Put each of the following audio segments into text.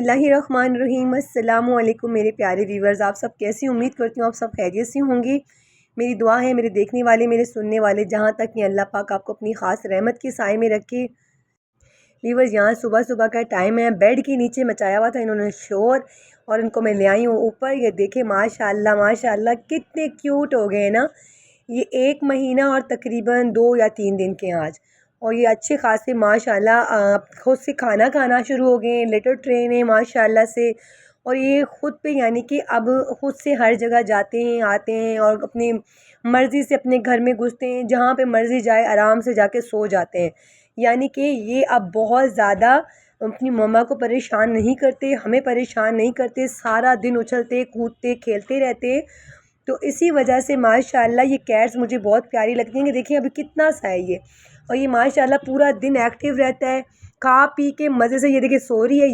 बिस्मिल्लाहिर्रहमानिर्रहीम। अस्सलामु अलैकुम मेरे प्यारे व्यूवर्स, आप सब कैसी, उम्मीद करती हूँ आप सब खैरियत से होंगी। मेरी दुआ है मेरे देखने वाले, मेरे सुनने वाले, जहाँ तक कि अल्लाह पाक आपको अपनी ख़ास रहमत के साए में रखे। व्यूवर्स, यहाँ सुबह सुबह का टाइम है, बेड के नीचे मचाया हुआ था इन्होंने शोर, और इनको मैं ले आई हूँ ऊपर। ये देखे माशाल्लाह माशाल्लाह कितने क्यूट हो गए ना। ये 1 महीना और तकरीबन 2 या 3 दिन के हैं आज, और ये अच्छे खासे माशाल्लाह खुद से खाना खाना शुरू हो गए हैं। लिटर ट्रेन है माशाल्लाह से, और ये ख़ुद पे यानी कि अब ख़ुद से हर जगह जाते हैं आते हैं, और अपनी मर्ज़ी से अपने घर में घुसते हैं, जहाँ पे मर्ज़ी जाए आराम से जाके सो जाते हैं। यानी कि ये अब बहुत ज़्यादा अपनी मम्मा को परेशान नहीं करते, हमें परेशान नहीं करते, सारा दिन उछलते कूदते खेलते रहते हैं। तो इसी वजह से माशाल्लाह ये कैट्स मुझे बहुत प्यारी लगती हैं कि देखिए अभी कितना सा है ये, और ये माशाल्लाह पूरा दिन एक्टिव रहता है, खा पी के मज़े से। ये देखिए सो रही है,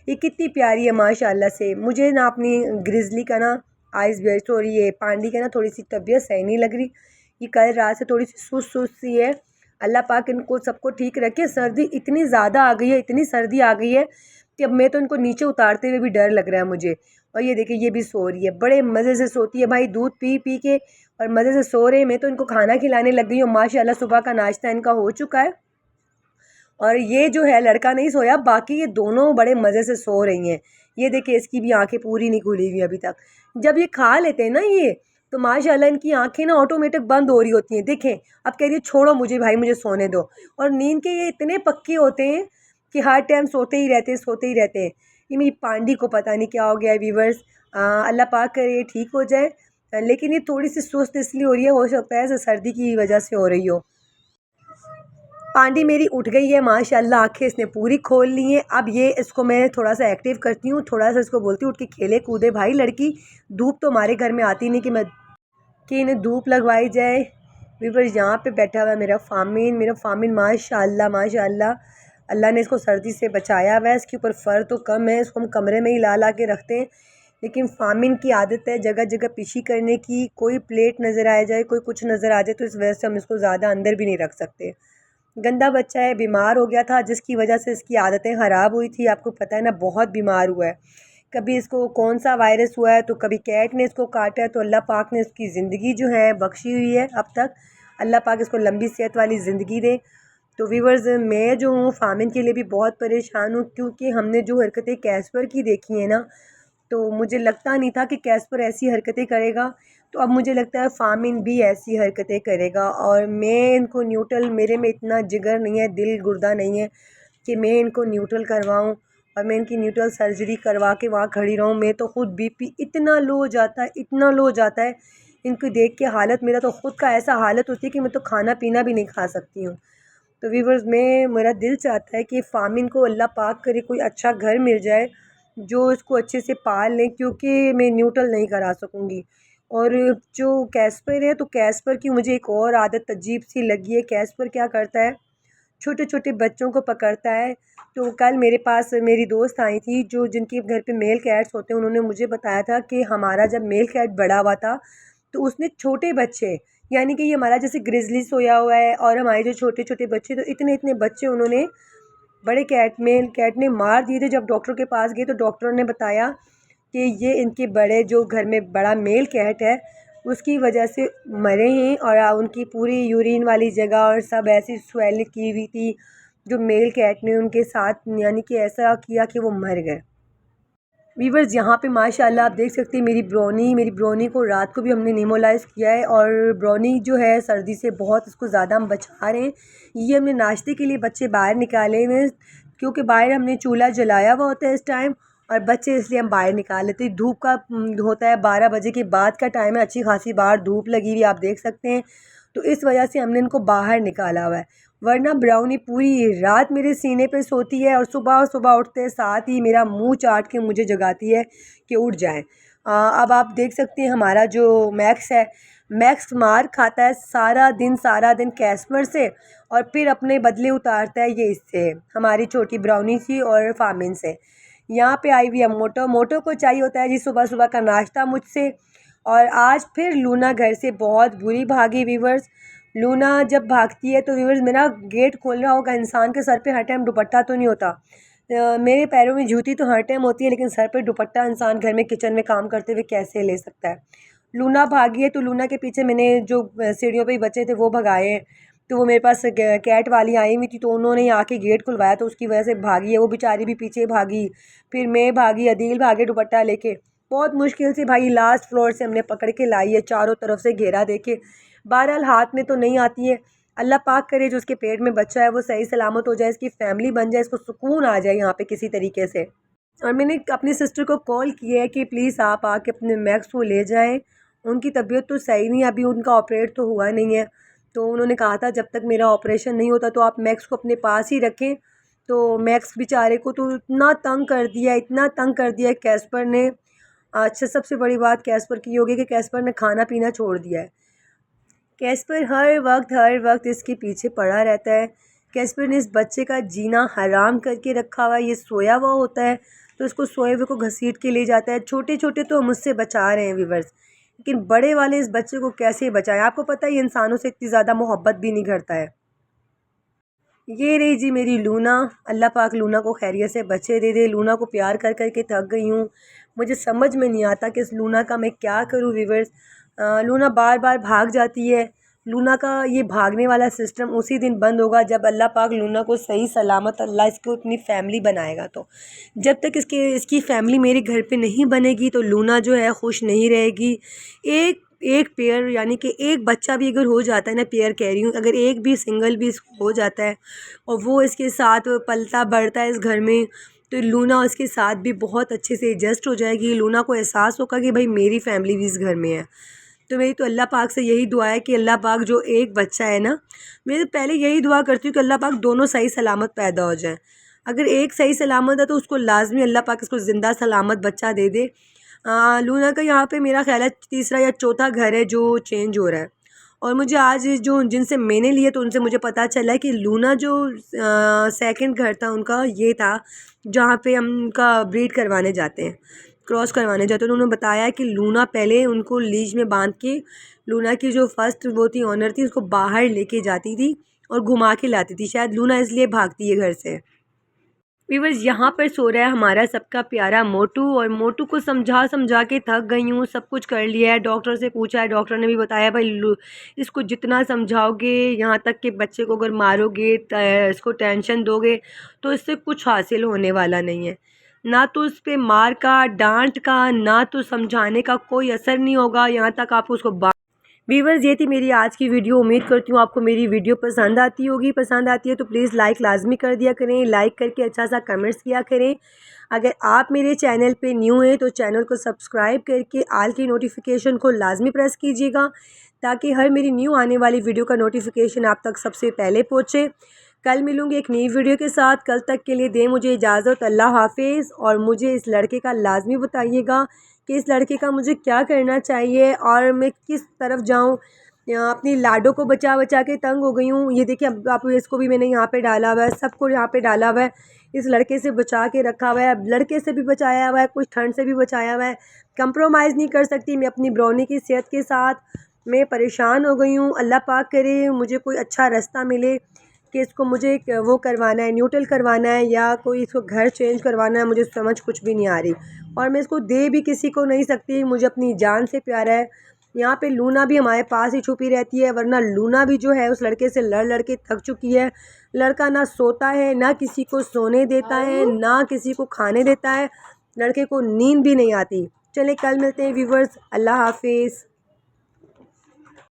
ये कितनी प्यारी है माशाल्लाह से। मुझे ना अपनी ग्रिज़ली का ना सॉरी ये पांडी का ना थोड़ी सी तबीयत सही नहीं लग रही। ये कल रात से थोड़ी सी सुस्त सुस्त सी है। अल्लाह पाक इनको सबको ठीक रखे। सर्दी इतनी ज़्यादा आ गई है, इतनी सर्दी आ गई है कि अब मैं तो इनको नीचे उतारते हुए भी डर लग रहा है मुझे। और ये देखिए ये भी सो रही है, बड़े मज़े से सोती है भाई, दूध पी पी के और मज़े से सो रहे हैं। मैं तो इनको खाना खिलाने लग गई हूँ माशाल्लाह। सुबह का नाश्ता इनका हो चुका है, और ये जो है लड़का नहीं सोया, बाकी ये दोनों बड़े मज़े से सो रही हैं। ये देखिए इसकी भी आंखें पूरी नहीं खुली हुई अभी तक। जब ये खा लेते हैं ना ये, तो माशाल्लाह इनकी आंखें ना ऑटोमेटिक बंद हो रही होती हैं। देखें अब कह रही है छोड़ो मुझे भाई, मुझे सोने दो। और नींद के ये इतने पक्के होते हैं कि हर टाइम सोते ही रहते हैं, सोते ही रहते हैं। ये मेरी पांडी को पता नहीं क्या हो गया है व्यूवर्स, अल्लाह पाक करे ये ठीक हो जाए। लेकिन ये थोड़ी सी सुस्त इसलिए हो रही है, हो सकता है सर्दी की वजह से हो रही हो। पांडी मेरी उठ गई है माशाल्लाह, आंखें इसने पूरी खोल ली हैं। अब ये इसको मैं थोड़ा सा एक्टिव करती हूँ, थोड़ा सा इसको बोलती हूँ उठ के खेले कूदे भाई। लड़की धूप तो हमारे घर में आती नहीं कि इन्हें धूप लगवाई जाए। व्यूअर्स, यहाँ पे बैठा हुआ है मेरा फामिन माशाल्लाह माशाल्लाह। अल्लाह ने इसको सर्दी से बचाया हुआ है। इसके ऊपर फ़र तो कम है, इसको हम कमरे में ही ला के रखते हैं, लेकिन फामिन की आदत है जगह जगह पीशी करने की। कोई प्लेट नज़र आ जाए, कोई कुछ नज़र आ जाए, तो इस वजह से हम इसको ज़्यादा अंदर भी नहीं रख सकते। गंदा बच्चा है, बीमार हो गया था, जिसकी वजह से इसकी आदतें ख़राब हुई थी। आपको पता है ना, बहुत बीमार हुआ है। कभी इसको कौन सा वायरस हुआ है, तो कभी कैट ने इसको काटा है। तो अल्लाह पाक ने इसकी ज़िंदगी जो है बख्शी हुई है अब तक। अल्लाह पाक इसको लंबी सेहत वाली ज़िंदगी दे। तो व्यूअर्स, मैं जो हूँ फामिन के लिए भी बहुत परेशान हूँ, क्योंकि हमने जो हरकतें कैस्पर की देखी हैं ना, तो मुझे लगता नहीं था कि कैस्पर ऐसी हरकतें करेगा। तो अब मुझे लगता है फ़ामिन भी ऐसी हरकतें करेगा, और मैं इनको न्यूट्रल, मेरे में इतना जिगर नहीं है, दिल गुर्दा नहीं है कि मैं इनको न्यूट्रल करवाऊँ और मैं इनकी न्यूट्रल सर्जरी करवा के वहाँ खड़ी रहूँ। मैं तो ख़ुद बीपी इतना लो हो जाता है, इतना लो हो जाता है इनको देख के। हालत मेरा तो ख़ुद का ऐसा हालत होती है कि मैं तो खाना पीना भी नहीं खा सकती हूँ। तो व्यूअर्स, मेरा दिल चाहता है कि फ़ामिन को अल्लाह पाक करे कोई अच्छा घर मिल जाए जो इसको अच्छे से पाल लें, क्योंकि मैं न्यूट्रल नहीं करा सकूँगी। और जो कैस्पर है, तो कैस्पर की मुझे एक और आदत अजीब सी लगी है। कैस्पर क्या करता है, छोटे छोटे बच्चों को पकड़ता है। तो कल मेरे पास मेरी दोस्त आई थी, जो जिनके घर पे मेल कैट्स होते हैं, उन्होंने मुझे बताया था कि हमारा जब मेल कैट बड़ा हुआ था, तो उसने छोटे बच्चे, यानी कि ये हमारा जैसे ग्रिजली सोया हुआ है, और हमारे जो छोटे छोटे बच्चे, तो इतने इतने बच्चे उन्होंने मेल कैट ने मार दिए थे। जब डॉक्टर के पास गए तो डॉक्टर ने बताया कि ये इनके बड़े जो घर में बड़ा मेल कैट है, उसकी वजह से मरे हैं। और उनकी पूरी यूरिन वाली जगह और सब ऐसी स्वेलिंग की हुई थी, जो मेल कैट ने उनके साथ यानी कि ऐसा किया कि वो मर गए। वीवर्स, यहाँ पे माशाल्लाह आप देख सकते हैं मेरी ब्रोनी को रात को भी हमने नीमोलाइज़ किया है, और ब्रोनी जो है सर्दी से बहुत इसको ज़्यादा हम बचा रहे हैं। ये हमने नाश्ते के लिए बच्चे बाहर निकाले हुए हैं, क्योंकि बाहर हमने चूल्हा जलाया हुआ होता है इस टाइम, और बच्चे इसलिए हम बाहर निकाल लेते हैं। धूप का होता है, 12 बजे के बाद का टाइम है, अच्छी खासी बाहर धूप लगी हुई आप देख सकते हैं। तो इस वजह से हमने इनको बाहर निकाला हुआ है, वरना ब्राउनी पूरी रात मेरे सीने पे सोती है, और सुबह सुबह उठते साथ ही मेरा मुंह चाट के मुझे जगाती है कि उठ जाएं। अब आप देख सकते हैं हमारा जो मैक्स है, मैक्स मार खाता है सारा दिन कैस्पर से, और फिर अपने बदले उतारता है ये इससे, हमारी छोटी ब्राउनी सी और फामिन से। यहाँ पे आई हुई है मोटो को चाहिए होता है जी सुबह सुबह का नाश्ता मुझसे। और आज फिर लूना घर से बहुत बुरी भागी वीवर्स। लूना जब भागती है तो व्यूअर्स, मेरा गेट खोलना होगा, इंसान के सर पे हर टाइम दुपट्टा तो नहीं होता, मेरे पैरों में जूती तो हर टाइम होती है, लेकिन सर पे दुपट्टा इंसान घर में किचन में काम करते हुए कैसे ले सकता है। लूना भागी है तो लूना के पीछे मैंने जो सीढ़ियों पे ही बच्चे थे वो भगाए हैं। तो वो मेरे पास कैट वाली आई हुई थी, तो उन्होंने आके गेट खुलवाया, तो उसकी वजह से भागी है। वो बेचारी भी पीछे भागी, फिर मैं भागी, अदील भागे दुपट्टा लेके। बहुत मुश्किल से भाई लास्ट फ्लोर से हमने पकड़ के लाई है, चारों तरफ से घेरा देके। बहरहाल हाथ में तो नहीं आती है। अल्लाह पाक करे जो उसके पेट में बच्चा है वो सही सलामत हो जाए, इसकी फैमिली बन जाए, इसको सुकून आ जाए यहाँ पे किसी तरीके से। और मैंने अपनी सिस्टर को कॉल किया है कि प्लीज़ आप आके अपने मैक्स को ले जाएं। उनकी तबीयत तो सही नहीं है, अभी उनका ऑपरेट तो हुआ नहीं है। तो उन्होंने कहा था जब तक मेरा ऑपरेशन नहीं होता तो आप मैक्स को अपने पास ही रखें। तो मैक्स बेचारे को तो इतना तंग कर दिया, इतना तंग कर दिया कैस्पर ने। अच्छा, सबसे बड़ी बात कैस्पर की होगी कि कैस्पर ने खाना पीना छोड़ दिया है। कैस्पर हर वक्त इसके पीछे पड़ा रहता है। कैस्पर ने इस बच्चे का जीना हराम करके रखा हुआ है। ये सोया हुआ होता है तो इसको सोए हुए को घसीट के ले जाता है। छोटे छोटे तो हम उससे बचा रहे हैं व्यूवर्स, लेकिन बड़े वाले इस बच्चे को कैसे बचाएं। आपको पता है ये इंसानों से इतनी ज़्यादा मोहब्बत भी नहीं करता है। ये रही जी मेरी लूना। अल्लाह पाक लूना को खैरियत से बच्चे दे दे। लूना को प्यार कर कर के थक गई हूँ। मुझे समझ में नहीं आता कि इस लूना का मैं क्या करूँ व्यूवर्स। लूना बार बार भाग जाती है। लूना का ये भागने वाला सिस्टम उसी दिन बंद होगा जब अल्लाह पाक लूना को सही सलामत अल्लाह इसको अपनी फैमिली बनाएगा। तो जब तक इसकी फैमिली मेरे घर पे नहीं बनेगी तो लूना जो है खुश नहीं रहेगी। एक एक पेयर यानी कि एक बच्चा भी अगर हो जाता है ना, पेयर कह रही हूँ, अगर एक भी सिंगल भी हो जाता है और वो इसके साथ पलता बढ़ता है इस घर में, तो लूना उसके साथ भी बहुत अच्छे से एडजस्ट हो जाएगी। लूना को एहसास होगा कि भाई मेरी फैमिली भी इस घर में है। तो मेरी तो अल्लाह पाक से यही दुआ है कि अल्लाह पाक जो एक बच्चा है ना, मैं तो पहले यही दुआ करती हूँ कि अल्लाह पाक दोनों सही सलामत पैदा हो जाएं। अगर एक सही सलामत है तो उसको लाजमी अल्लाह पाक इसको ज़िंदा सलामत बच्चा दे दे। लूना का यहाँ पे मेरा ख्याल है तीसरा या चौथा घर है जो चेंज हो रहा है। और मुझे आज जो जिनसे मैंने लिए तो उनसे मुझे पता चला है कि लूना जो सेकंड घर था उनका ये था जहाँ पे हम उनका ब्रीड करवाने जाते हैं, क्रॉस करवाने जाते हैं। तो उन्होंने बताया कि लूना पहले उनको लीज में बांध के लूना की जो फर्स्ट वो थी ऑनर थी उसको बाहर लेके जाती थी और घुमा के लाती थी। शायद लूना इसलिए भागती है घर से। व्यूअर्स, यहाँ पर सो रहा है हमारा सबका प्यारा मोटू, और मोटू को समझा समझा के थक गई हूँ। सब कुछ कर लिया है, डॉक्टर से पूछा है, डॉक्टर ने भी बताया भाई इसको जितना समझाओगे, यहाँ तक कि बच्चे को अगर मारोगे, इसको टेंशन दोगे तो इससे कुछ हासिल होने वाला नहीं है। ना तो उस पर मार का, डांट का, ना तो समझाने का कोई असर नहीं होगा। यहाँ तक आप उसको व्यूवर्स, ये थी मेरी आज की वीडियो। उम्मीद करती हूँ आपको मेरी वीडियो पसंद आती होगी। पसंद आती है तो प्लीज़ लाइक लाजमी कर दिया करें, लाइक करके अच्छा सा कमेंट्स किया करें। अगर आप मेरे चैनल पे न्यू हैं तो चैनल को सब्सक्राइब करके आल की नोटिफिकेशन को लाजमी प्रेस कीजिएगा, ताकि हर मेरी न्यू आने वाली वीडियो का नोटिफिकेशन आप तक सबसे पहले पहुँचे। कल मिलूँगी एक नई वीडियो के साथ। कल तक के लिए दें मुझे इजाज़त। अल्लाह हाफिज़। और मुझे इस लड़के का लाजमी बताइएगा कि इस लड़के का मुझे क्या करना चाहिए और मैं किस तरफ जाऊं। अपनी लाडो को बचा बचा के तंग हो गई हूँ। ये देखिए, अब आप इसको भी मैंने यहाँ पे डाला हुआ है, सबको यहाँ पे डाला हुआ है। इस लड़के से बचा के रखा हुआ है, अब लड़के से भी बचाया हुआ है, कुछ ठंड से भी बचाया हुआ है। कंप्रोमाइज़ नहीं कर सकती मैं अपनी ब्राउनी की सेहत के साथ। मैं परेशान हो गई हूँ। अल्लाह पाक करे मुझे कोई अच्छा रास्ता मिले कि इसको मुझे वो करवाना है, न्यूट्रल करवाना है या कोई इसको घर चेंज करवाना है। मुझे समझ कुछ भी नहीं आ रही और मैं इसको दे भी किसी को नहीं सकती। मुझे अपनी जान से प्यारा है। यहाँ पे लूना भी हमारे पास ही छुपी रहती है, वरना लूना भी जो है उस लड़के से लड़ लड़ के थक चुकी है। लड़का ना सोता है, ना किसी को सोने देता है, ना किसी को खाने देता है। लड़के को नींद भी नहीं आती। चले कल मिलते हैं व्यूवर्स। अल्लाह हाफिज़।